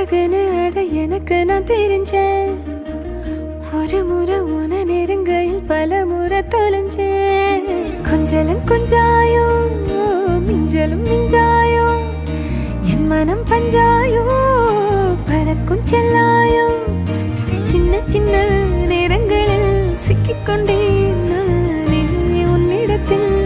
அழகுன்னு அட எனக்கு நான் தெரிஞ்சேன். ஒரு முறை உன நெருங்கையில் பல முறை தொலைஞ்சேன். கொஞ்சலும் கொஞ்சாயோ மிஞ்சலும் மிஞ்சாயோ என் மனம் பஞ்சாயோ பறக்கும் செல்லாயோ. சின்ன சின்ன நேரங்களில் சிக்கிக்கொண்டேன் நானே உன்னிடத்தில்.